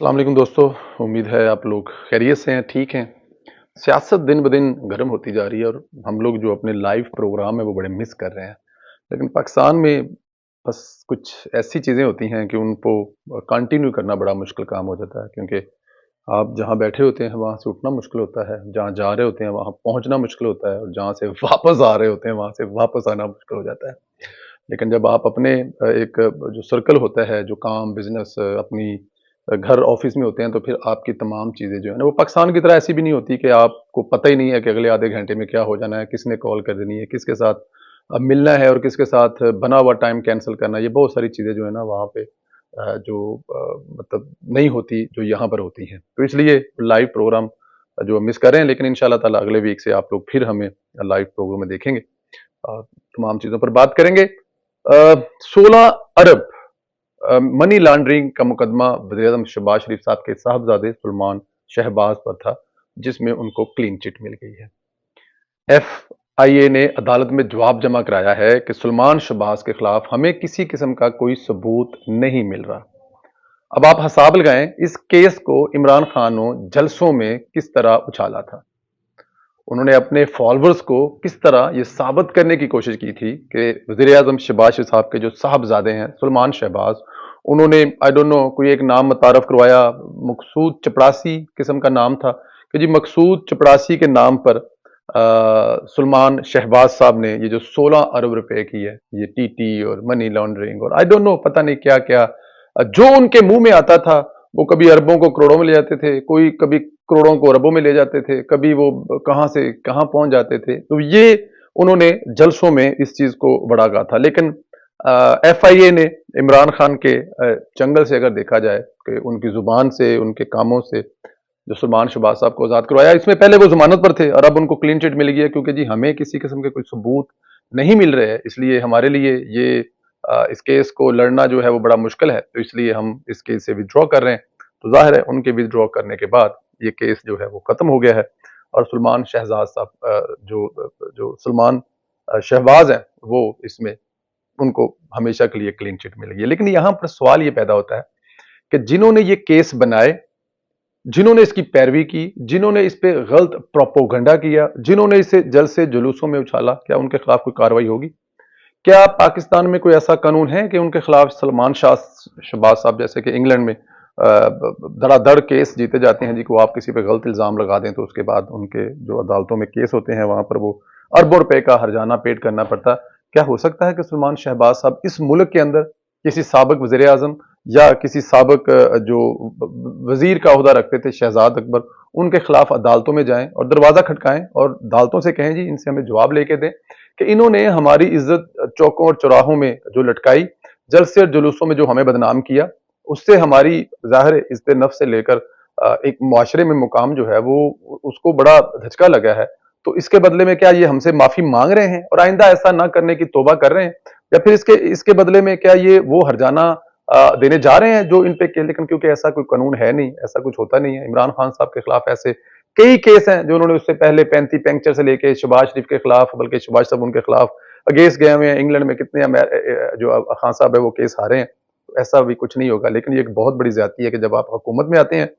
अस्सलाम वालेकुम दोस्तों। उम्मीद है आप लोग खैरियत से हैं, ठीक हैं। सियासत दिन ब दिन गर्म होती जा रही है और हम लोग जो अपने लाइव प्रोग्राम है वो बड़े मिस कर रहे हैं। लेकिन पाकिस्तान में बस कुछ ऐसी चीज़ें होती हैं कि उनको कंटिन्यू करना बड़ा मुश्किल काम हो जाता है, क्योंकि आप जहाँ बैठे होते हैं वहाँ से उठना मुश्किल होता है, जहाँ जा रहे होते हैं वहाँ पहुँचना मुश्किल होता है और जहाँ से वापस आ रहे होते हैं वहाँ से वापस आना मुश्किल हो जाता है। लेकिन जब आप अपने एक जो सर्कल होता है, जो काम, बिज़नेस, अपनी घर, ऑफ़िस में होते हैं, तो फिर आपकी तमाम चीज़ें जो है ना, वो पाकिस्तान की तरह ऐसी भी नहीं होती कि आपको पता ही नहीं है कि अगले आधे घंटे में क्या हो जाना है, किसने कॉल कर देनी है, किसके साथ मिलना है और किसके साथ बना हुआ टाइम कैंसल करना है। ये बहुत सारी चीज़ें जो है ना वहाँ पे मतलब नहीं होती, जो यहाँ पर होती हैं। तो इसलिए लाइव प्रोग्राम जो मिस कर रहे हैं, लेकिन इंशाअल्लाह ताला अगले वीक से आप लोग फिर हमें लाइव प्रोग्राम में देखेंगे। तमाम चीज़ों पर बात करेंगे। 16 अरब मनी लॉन्ड्रिंग का मुकदमा वज़ीर-ए-आज़म शहबाज शरीफ साहब के साहबजादे सुलेमान शहबाज पर था, जिसमें उनको क्लीन चिट मिल गई है। एफआईए ने अदालत में जवाब जमा कराया है कि सुलेमान शहबाज के खिलाफ हमें किसी किस्म का कोई सबूत नहीं मिल रहा। अब आप हिसाब लगाएं, इस केस को इमरान खान ने जलसों में किस तरह उछाला था। उन्होंने अपने फॉलोअर्स को किस तरह ये साबित करने की कोशिश की थी कि वज़ीर-ए-आज़म शहबाज शरीफ साहब के जो साहबजादे हैं सुलेमान शहबाज, उन्होंने आई डोंट नो कोई एक नाम मुतारफ करवाया, मकसूद चपड़ासी किस्म का नाम था, कि जी मकसूद चपड़ासी के नाम पर सुलेमान शहबाज साहब ने ये जो 16 अरब रुपए की है, ये टीटी और मनी लॉन्ड्रिंग और आई डोंट नो पता नहीं क्या क्या जो उनके मुंह में आता था, वो कभी अरबों को करोड़ों में ले जाते थे, कोई कभी करोड़ों को अरबों में ले जाते थे, कभी वो कहां से कहां पहुंच जाते थे। तो ये उन्होंने जलसों में इस चीज को बढ़ा कहा था। लेकिन एफआईए ने इमरान खान के जंगल से अगर देखा जाए कि उनकी जुबान से, उनके कामों से जो सुलेमान शहबाज साहब को आजाद करवाया, इसमें पहले वो जमानत पर थे और अब उनको क्लीन चिट मिल गई है, क्योंकि जी हमें किसी किस्म के कोई सबूत नहीं मिल रहे हैं, इसलिए हमारे लिए ये इस केस को लड़ना जो है वो बड़ा मुश्किल है। तो इसलिए हम इस केस से विड्रॉ कर रहे हैं। तो जाहिर है उनके विड्रॉ करने के बाद ये केस जो है वो खत्म हो गया है और सुलेमान शहजाद साहब जो सुलेमान शहबाज हैं, वो इसमें उनको हमेशा के लिए क्लीन चिट मिल गई है। लेकिन यहाँ पर सवाल ये पैदा होता है कि जिन्होंने ये केस बनाए, जिन्होंने इसकी पैरवी की, जिन्होंने इस पे गलत प्रोपोगंडा किया, जिन्होंने इसे जल से जुलूसों में उछाला, क्या उनके खिलाफ कोई कार्रवाई होगी? क्या पाकिस्तान में कोई ऐसा कानून है कि उनके खिलाफ सलमान शाह शहबाज साहब जैसे कि इंग्लैंड में धड़ाधड़ केस जीते जाते हैं जी, को आप किसी पे गलत इल्जाम लगा दें तो उसके बाद उनके जो अदालतों में केस होते हैं वहां पर वो अरबों रुपए का हर्जाना पेड करना पड़ता। क्या हो सकता है कि सलमान शहबाज साहब इस मुल्क के अंदर किसी साबिक वजीर आजम या किसी साबिक जो वजीर का ओहदा रखते थे शहजाद अकबर, उनके खिलाफ अदालतों में जाएं और दरवाजा खटकाएं और अदालतों से कहें जी इनसे हमें जवाब लेके दें कि इन्होंने हमारी इज्जत चौकों और चौराहों में जो लटकाई, जलसे और जुलूसों में जो हमें बदनाम किया, उससे हमारी ज़ाहिर इज्जत नफ्स से लेकर एक मुआशरे में मुकाम जो है वो उसको बड़ा धचका लगा है। तो इसके बदले में क्या ये हमसे माफ़ी मांग रहे हैं और आइंदा ऐसा ना करने की तौबा कर रहे हैं, या फिर इसके इसके बदले में क्या ये वो हर्जाना देने जा रहे हैं जो इन पे के? लेकिन क्योंकि ऐसा कोई कानून है नहीं, ऐसा कुछ होता नहीं है। इमरान खान साहब के खिलाफ ऐसे कई केस हैं जो उन्होंने उससे पहले पैंती पैंक्चर से लेके शहबाज शरीफ के खिलाफ, बल्कि शहबाज साहब उनके खिलाफ अगेंस्ट गए हुए हैं। इंग्लैंड में कितने जो खान साहब है वो केस हारे हैं। तो ऐसा भी कुछ नहीं होगा। लेकिन ये एक बहुत बड़ी ज्यादती है कि जब आप हुकूमत में आते हैं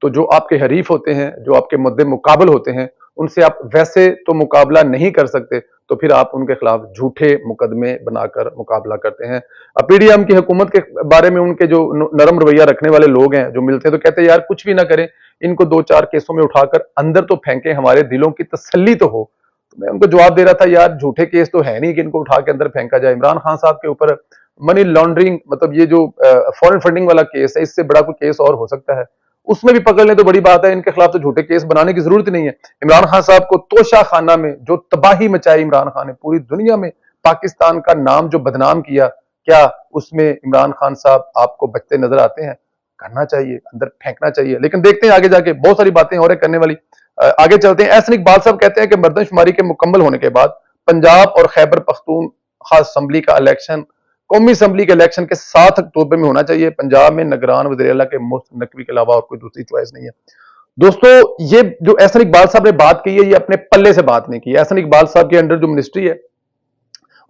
तो जो आपके हरीफ होते हैं, जो आपके मुद्दे मुकाबल होते हैं, उनसे आप वैसे तो मुकाबला नहीं कर सकते, तो फिर आप उनके खिलाफ झूठे मुकदमे बनाकर मुकाबला करते हैं। पीडीएम की हुकूमत के बारे में उनके जो नरम रवैया रखने वाले लोग हैं जो मिलते हैं तो कहते हैं यार कुछ भी ना करें, इनको 2-4 केसों में उठाकर अंदर तो फेंकें, हमारे दिलों की तसल्ली तो हो। तो मैं उनको जवाब दे रहा था यार झूठे केस तो है नहीं कि इनको उठा के अंदर फेंका जाए। इमरान खान साहब के ऊपर मनी लॉन्ड्रिंग, मतलब ये जो फॉरेन फंडिंग वाला केस है, इससे बड़ा कोई केस और हो सकता है? उसमें भी पकड़ लें तो बड़ी बात है। इनके खिलाफ तो झूठे केस बनाने की जरूरत नहीं है। इमरान खान साहब को तोशा खाना में जो तबाही मचाई इमरान खान ने पूरी दुनिया में, पाकिस्तान का नाम जो बदनाम किया, क्या उसमें इमरान खान साहब आपको बचते नजर आते हैं? करना चाहिए, अंदर फेंकना चाहिए। लेकिन देखते हैं आगे जाके बहुत सारी बातें और करने वाली। आगे चलते हैं। एहसन इकबाल साहब कहते हैं कि मर्दमशुमारी के मुकम्मल होने के बाद पंजाब और खैबर पख्तूनख्वा असेंबली का इलेक्शन कौमी असेंबली के इलेक्शन के 7 अक्टूबर में होना चाहिए। पंजाब में निगरान वज़ीर आला के मुफ्त नकवी के अलावा और कोई दूसरी चॉइस नहीं है। दोस्तों, ये जो एहसन इकबाल साहब ने बात की है, ये अपने पल्ले से बात नहीं की। एहसन इकबाल साहब के अंडर जो मिनिस्ट्री है,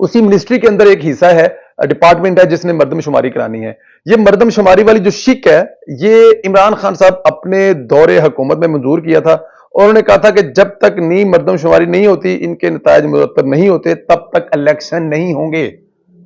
उसी मिनिस्ट्री के अंदर एक हिस्सा है डिपार्टमेंट है जिसने मर्दम शुमारी करानी है। ये मर्दम शुमारी वाली जो शिक है, ये इमरान खान साहब अपने दौरे हुकूमत में मंजूर किया था, और उन्होंने कहा था कि जब तक नई मर्दम शुमारी नहीं होती, इनके नतायज मुरतब नहीं होते, तब तक इलेक्शन नहीं होंगे।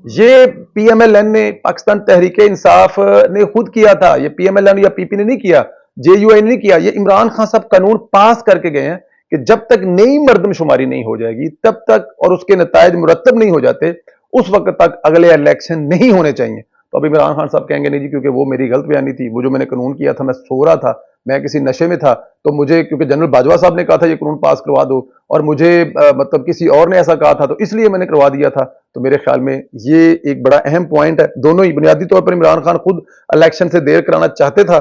ये पीएमएलएन ने, पाकिस्तान तहरीक इंसाफ ने खुद किया था, ये पीएमएलएन या पीपी ने नहीं किया, जेयूआई ने नहीं किया, ये इमरान खान साहब कानून पास करके गए हैं कि जब तक नई मर्दमशुमारी नहीं हो जाएगी तब तक, और उसके नतायज मुरतब नहीं हो जाते, उस वक्त तक अगले इलेक्शन नहीं होने चाहिए। तो अभी इमरान खान साहब कहेंगे नहीं जी, क्योंकि वो मेरी गलत बयानी थी, वो जो मैंने कानून किया था मैं सो रहा था, मैं किसी नशे में था, तो मुझे, क्योंकि जनरल बाजवा साहब ने कहा था ये कानून पास करवा दो, और मुझे मतलब किसी और ने ऐसा कहा था, तो इसलिए मैंने करवा दिया था। तो मेरे ख्याल में ये एक बड़ा अहम पॉइंट है। दोनों ही, बुनियादी तौर पर इमरान खान खुद इलेक्शन से देर कराना चाहते था,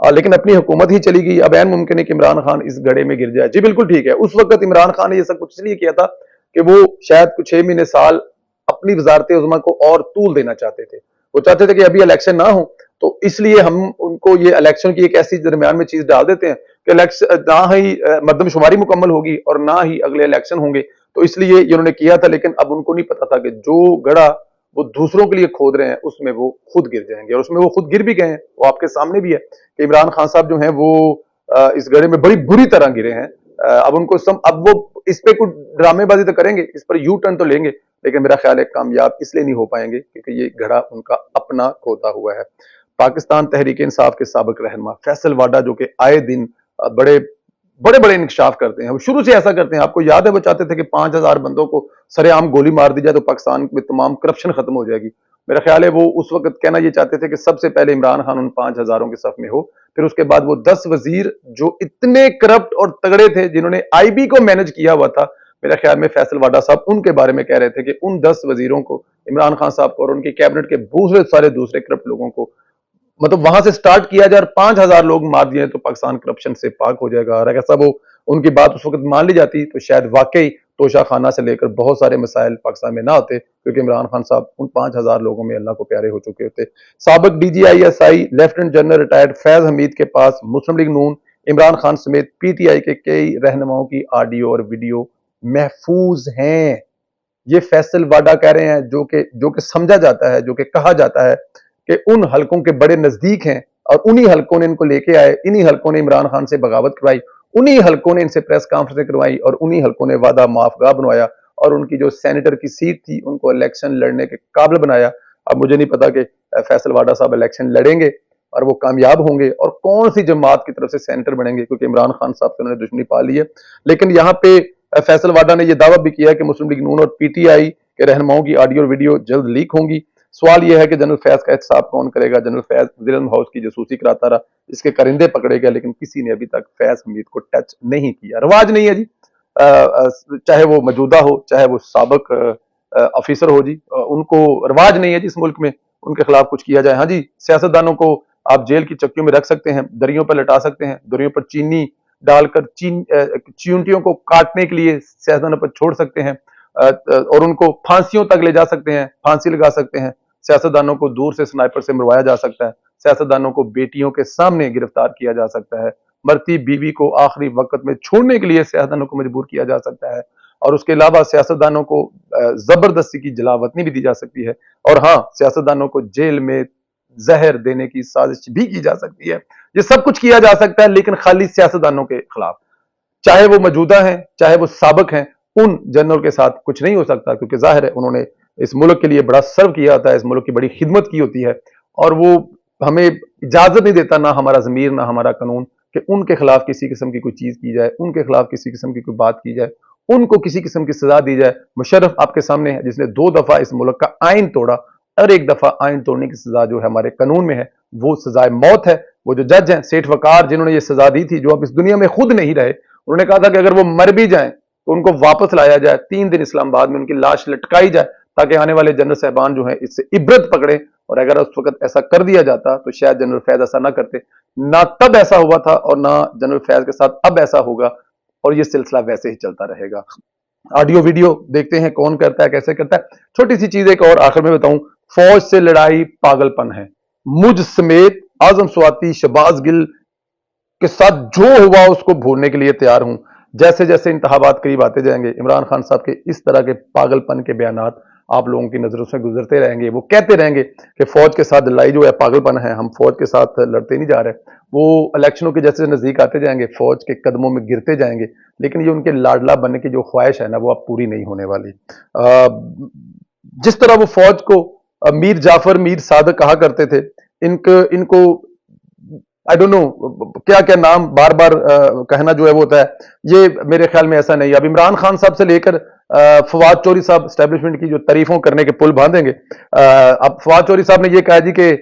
लेकिन अपनी हुकूमत ही चली गई। अब ऐन मुमकिन है कि इमरान खान इस गड़े में गिर जाए। जी बिल्कुल ठीक है, उस वक्त इमरान खान ने ये सब कुछ इसलिए किया था कि वो शायद कुछ 6 महीने साल अपनी वजारत उज़्मा को और तूल देना चाहते थे। वो चाहते थे कि अभी इलेक्शन ना हो, तो इसलिए हम उनको ये इलेक्शन की एक ऐसी दरमियान में चीज डाल देते हैं कि इलेक्शन ना ही मर्दमशुमारी मुकम्मल होगी और ना ही अगले इलेक्शन होंगे। तो इसलिए ये उन्होंने किया था, लेकिन अब उनको नहीं पता था कि जो गड़ा वो दूसरों के लिए खोद रहे हैं उसमें वो खुद गिर जाएंगे, और उसमें वो खुद गिर भी गए हैं। वो आपके सामने भी है कि इमरान खान साहब जो हैं वो इस गड़े में बड़ी बुरी तरह गिरे हैं। अब उनको अब वो इस पे कुछ ड्रामेबाजी तो करेंगे, इस पर यू टर्न तो लेंगे, लेकिन मेरा ख्याल है कामयाब इसलिए नहीं हो पाएंगे क्योंकि ये घड़ा उनका अपना खोदा हुआ है। पाकिस्तान तहरीक इंसाफ के साबिक रहनुमा फैसल वाडा, जो कि आए दिन बड़े बड़े बड़े इंकशाफ करते हैं, वो शुरू से ऐसा करते हैं। आपको याद है वो चाहते थे कि 5,000 बंदों को सरेआम गोली मार दी जाए तो पाकिस्तान में तमाम करप्शन खत्म हो जाएगी। मेरा ख्याल है वो उस वक्त कहना ये चाहते थे कि सबसे पहले इमरान खान उन 5,000 के सफ में हो, फिर उसके बाद वो 10 वजीर जो इतने करप्ट और तगड़े थे, जिन्होंने आईबी को मैनेज किया हुआ था, मेरे ख्याल में फैसल वाडा साहब उनके बारे में कह रहे थे कि उन 10 वजीरों को, इमरान खान साहब को और उनकी कैबिनेट के दूसरे सारे दूसरे करप्ट लोगों को, मतलब वहां से स्टार्ट किया जाए और 5,000 लोग मार दिए तो पाकिस्तान करप्शन से पाक हो जाएगा। और अगर सब वो उनकी बात उस वक्त मान ली जाती तो शायद वाकई तोशा खाना से लेकर बहुत सारे मसाइल पाकिस्तान में ना होते, क्योंकि इमरान खान साहब उन 5,000 लोगों में अल्लाह को प्यारे हो चुके होते। साबिक DGISI lieutenant general retired Faiz Hamid के पास मुस्लिम लीग नून, इमरान खान समेत PTI के कई रहनुमाओं की ऑडियो और वीडियो महफूज हैं। ये फैसल वाडा कह रहे हैं, जो कि समझा जाता है, जो कि कहा जाता है कि उन हलकों के बड़े नजदीक हैं, और उन्हीं हलकों ने इनको लेके आए, इन्हीं हलकों ने इमरान खान से बगावत करवाई, उन्हीं हलकों ने इनसे प्रेस कॉन्फ्रेंस करवाई, और उन्हीं हलकों ने वादा माफगाह बनवाया, और उनकी जो सेनेटर की सीट थी उनको इलेक्शन लड़ने के काबिल बनाया। अब मुझे नहीं पता कि फैसल वाडा साहब इलेक्शन लड़ेंगे और वो कामयाब होंगे, और कौन सी जमात की तरफ से सेनेटर बनेंगे, क्योंकि इमरान खान साहब से उन्होंने दुश्मनी पा ली है। लेकिन यहाँ पे फैसल वाडा ने यह दावा भी किया कि मुस्लिम लीग नून और PTI के रहनुमाओं की ऑडियो और वीडियो जल्द लीक होंगी। सवाल यह है कि जनरल फैज का एहतसाब कौन करेगा? जनरल फैज वज़ीर-ए-आज़म हाउस की जासूसी कराता रहा, इसके करिंदे पकड़े गए, लेकिन किसी ने अभी तक फैज हमीद को टच नहीं किया। रवाज नहीं है जी, चाहे वो मौजूदा हो, चाहे वो साबिक ऑफिसर हो जी, उनको रवाज नहीं है जी इस मुल्क में उनके खिलाफ कुछ किया जाए। हाँ जी, सियासतदानों को आप जेल की चक्कियों में रख सकते हैं, दरियों पर लटा सकते हैं, दरियों पर चीनी डालकर चींटियों को काटने के लिए सियासतदानों पर छोड़ सकते हैं, और उनको फांसियों तक ले जा सकते हैं, फांसी लगा सकते हैं। सियासतदानों को दूर से स्नाइपर से मरवाया जा सकता है, सियासतदानों को बेटियों के सामने गिरफ्तार किया जा सकता है, मरती बीवी को आखिरी वक्त में छोड़ने के लिए सियासतदानों को मजबूर किया जा सकता है, और उसके अलावा सियासतदानों को जबरदस्ती की जलावतनी भी दी जा सकती है, और हाँ, सियासतदानों को जेल में जहर देने की साजिश भी की जा सकती है। ये सब कुछ किया जा सकता है, लेकिन खाली सियासतदानों के खिलाफ, चाहे वो मौजूदा हैं, चाहे वो साबिक हैं, उन जनरल के साथ कुछ नहीं हो सकता, क्योंकि जाहिर है उन्होंने इस मुल्क के लिए बड़ा सर्व किया होता है, इस मुल्क की बड़ी खिदमत की होती है, और वो हमें इजाजत नहीं देता, ना हमारा ज़मीर ना हमारा कानून, कि उनके खिलाफ किसी किस्म की कोई चीज की जाए, उनके खिलाफ किसी किस्म की कोई बात की जाए, उनको किसी किस्म की सजा दी जाए। मुशर्रफ आपके सामने है, जिसने 2 दफा इस मुल्क का आइन तोड़ा, और 1 दफा आइन तोड़ने की सजा जो है हमारे कानून में है वो सजाए मौत है। वो जो जज हैं सेठ वकार, जिन्होंने ये सजा दी थी, जो अब इस दुनिया में खुद नहीं रहे, उन्होंने कहा था कि अगर वो मर भी जाएं तो उनको वापस लाया जाए, 3 दिन इस्लामाबाद में उनकी लाश लटकाई जाए, ताकि आने वाले जनरल साहबान जो हैं इससे इबरत पकड़े। और अगर उस वक्त ऐसा कर दिया जाता तो शायद जनरल फैज ऐसा ना करते, ना तब ऐसा हुआ था और ना जनरल फैज के साथ अब ऐसा होगा, और ये सिलसिला वैसे ही चलता रहेगा। ऑडियो वीडियो देखते हैं कौन करता है, कैसे करता है। छोटी सी चीज एक और आखिर में बताऊं, फौज से लड़ाई पागलपन है। मुझ समेत आजम स्वाति, शहबाज गिल के साथ जो हुआ उसको भूलने के लिए तैयार हूं। जैसे जैसे इंतखाबात करीब आते जाएंगे, इमरान खान साहब के इस तरह के पागलपन के बयानात آپ لوگوں کی نظروں سے گزرتے رہیں گے. وہ کہتے رہیں گے کہ فوج کے ساتھ لڑائی جو ہے پاگلپن ہے, ہم فوج کے ساتھ لڑتے نہیں جا رہے. وہ الیکشنوں کے جیسے نزدیک آتے جائیں گے, فوج کے قدموں میں گرتے جائیں گے, لیکن یہ ان کے لاڈلا بننے کی جو خواہش ہے نا وہ اب پوری نہیں ہونے والی. جس طرح وہ فوج کو میر جعفر میر صادق کہا کرتے تھے, ان کو آئی ڈونٹ نو کیا کیا نام بار بار کہنا جو ہے وہ ہوتا ہے, یہ میرے خیال میں ایسا نہیں. اب عمران خان صاحب سے لے کر فواد چوہدری صاحب اسٹیبلشمنٹ کی جو تعریفوں کرنے کے پل باندھیں گے. اب فواد چوہدری صاحب نے یہ کہا جی کہ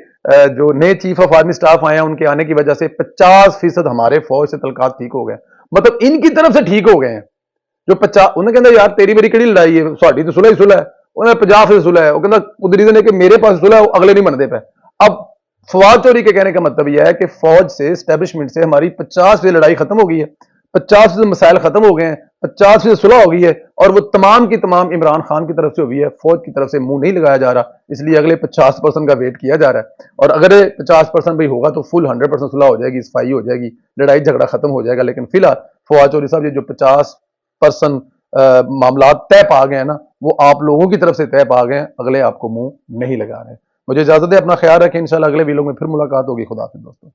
جو نئے چیف آف آرمی سٹاف آئے ہیں ان کے آنے کی وجہ سے 50% ہمارے فوج سے تعلقات ٹھیک ہو گئے. مطلب ان کی طرف سے ٹھیک ہو گئے ہیں. جو 50 انہیں کہنا یار تیری میری کہڑی لڑائی ہے, ساڈی تو صلح ہی صلح ہے. انہیں 50% صلح ہے. وہ کہنا خود ریزن ہے کہ میرے پاس صلح ہے, وہ اگلے نہیں منتے پہ. اب فواد چوہدری کے کہنے کا مطلب یہ ہے کہ فوج سے اسٹیبلشمنٹ سے ہماری 50% لڑائی ختم ہو گئی ہے, 50% مسائل ختم ہو گئے ہیں, 50% صلح ہو گئی ہے, اور وہ تمام کی تمام عمران خان کی طرف سے ہوئی ہے. فوج کی طرف سے منہ نہیں لگایا جا رہا, اس لیے اگلے 50% کا ویٹ کیا جا رہا ہے. اور اگر 50% بھی ہوگا تو فل 100% صلح ہو جائے گی, صفائی ہو جائے گی, لڑائی جھگڑا ختم ہو جائے گا. لیکن فی الحال فواد چوہدری صاحب یہ جو 50% معاملات طے پا گئے ہیں نا, وہ آپ لوگوں کی طرف سے طے پا گئے ہیں, اگلے آپ کو منہ نہیں لگا رہے. مجھے اجازت ہے, اپنا خیال رکھیں. انشاءاللہ اگلے ویلوگ میں پھر ملاقات ہوگی. خدا حافظ دوستوں.